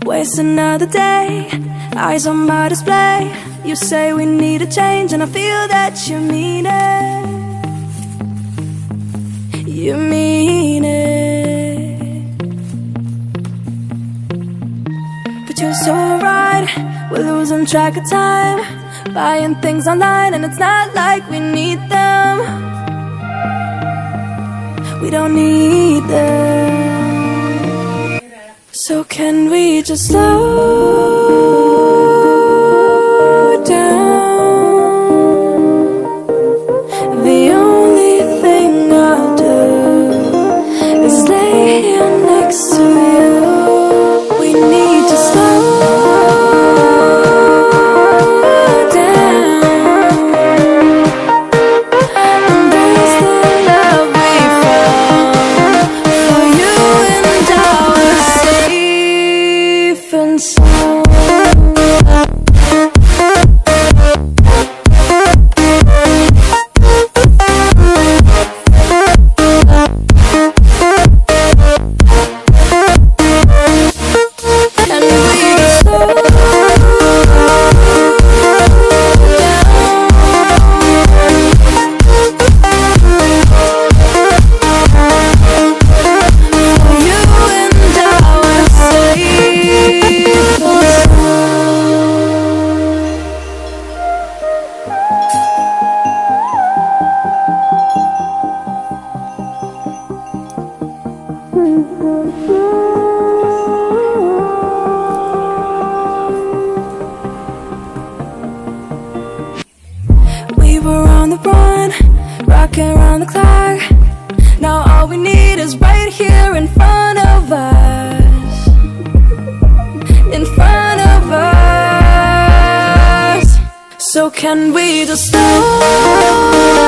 Waste another day, eyes on my display. You say we need a change and I feel that you mean it. You mean it. But you're so right, we're losing track of time, buying things online and it's not like we need them. We don't need them. So can we just slow down? The only thing I'll do is lay here next to you. We need to slow down. Embrace the love we found. For you and I were safe and sound. We were on the run, rocking around the clock. Now all we need is right here in front of us. In front of us. So can we just slow